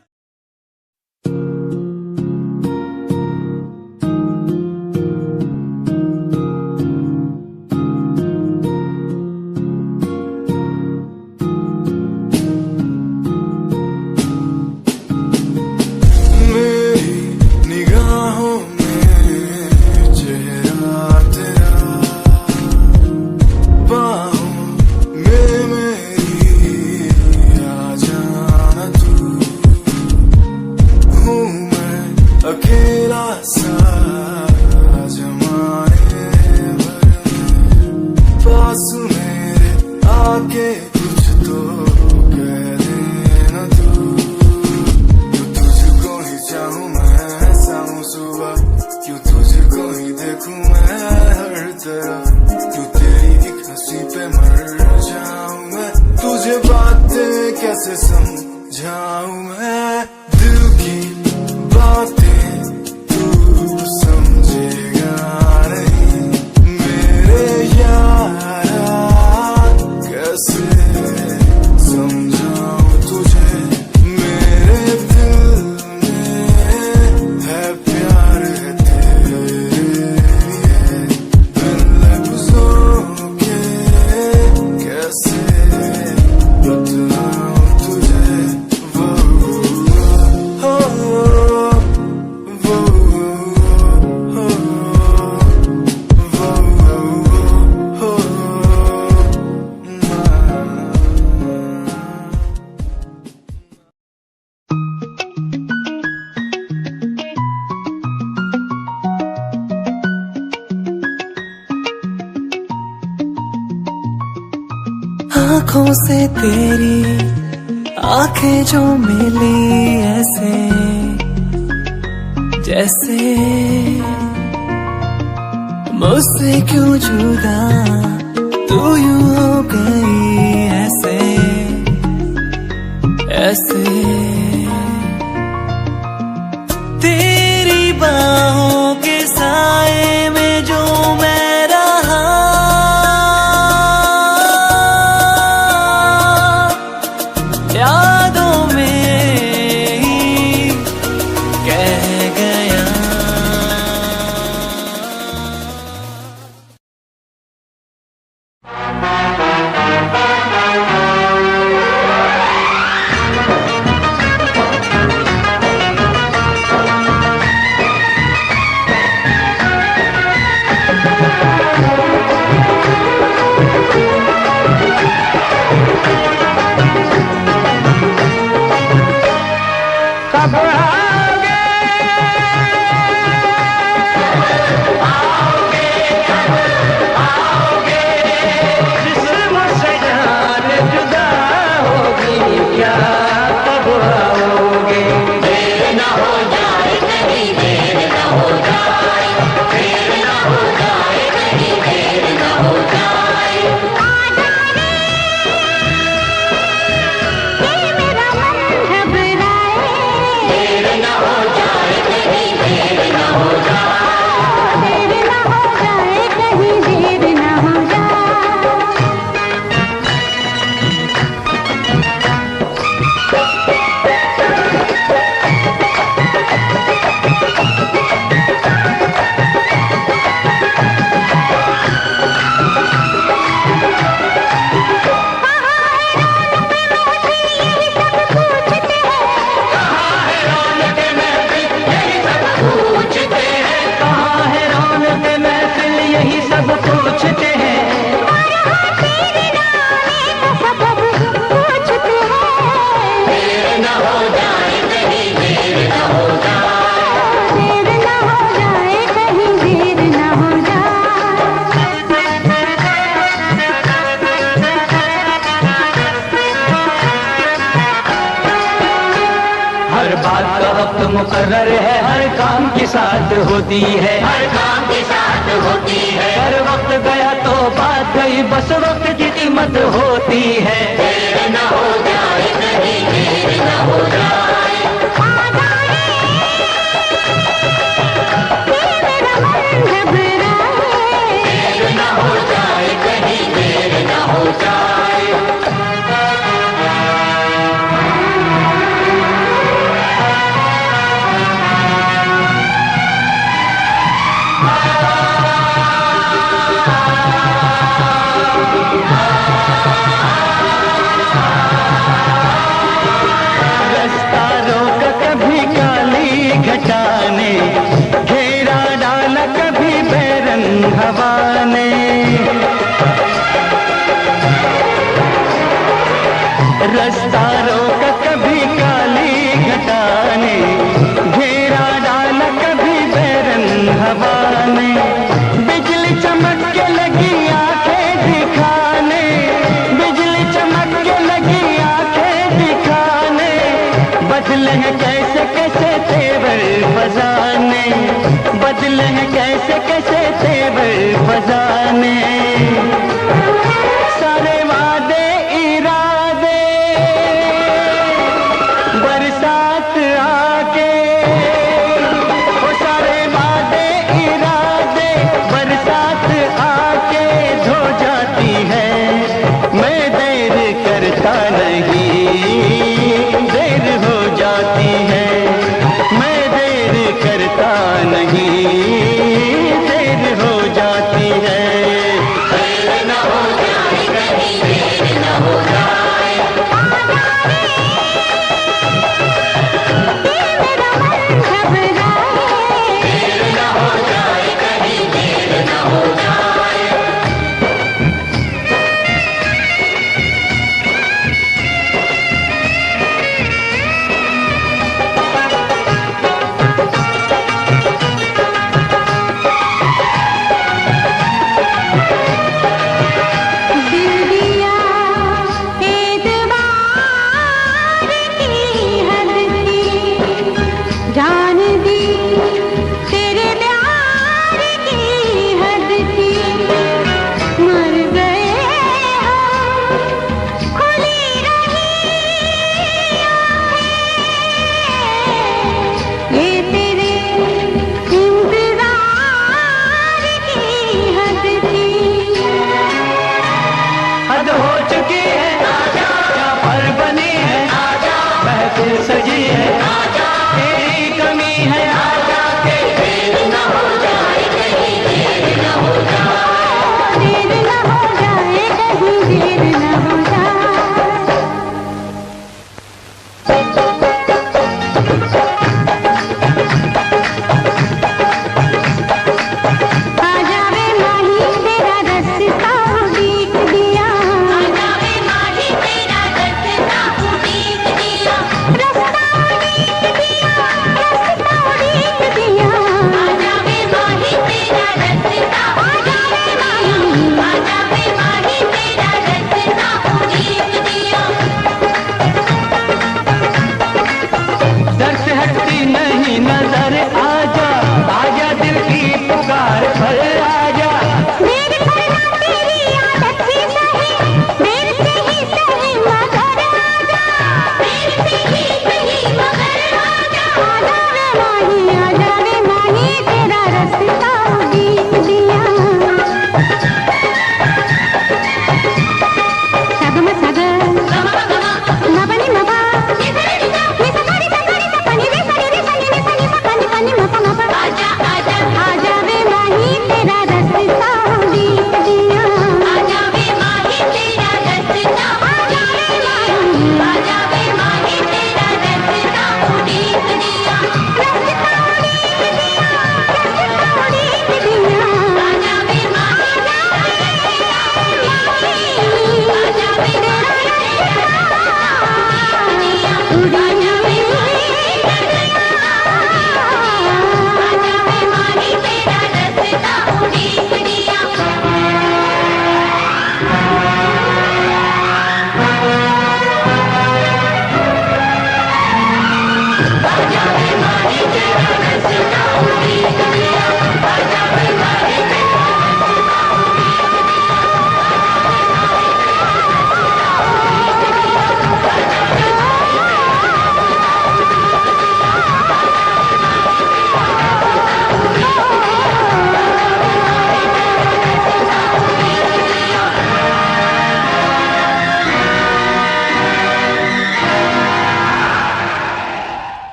तरह तू तेरी एक हंसी पे मर जाऊं मैं तुझे बातें कैसे समझाऊं मैं दिल की बातें तू समझेगा नहीं मेरे यारा कैसे समझाऊं तुझे मेरे दिल में है प्यार है तेरे लिए बिन लफ्जों के कैसे बतलाऊं तुझे वो हो आँखों से तेरी आंखें जो मिली ऐसे जैसे मुझसे क्यों जुदा तू यूं हो गई ऐसे ऐसे तेरी बाहों के साए में जो मैं रहा यादों में ही कह गया मुकर्रर है हर काम के साथ होती है हर काम के साथ होती है हर वक्त गया तो बात गई बस वक्त की कीमत होती है देर न हो जाए कहीं देर न हो जाए देर न हो जाए कहीं देर न हो जाए घटाने घेरा डाला कभी बैरंग हवा ने रास्ता रोका कभी काली घटाने घेरा डाला कभी बैरंग हवा ने बिजली चमक के लगी आंखें दिखाने बिजली चमक के लगी आंखें दिखाने बदले हैं कैसे कैसे तेवर फजाने बदले हैं कैसे कैसे तेवर फजाने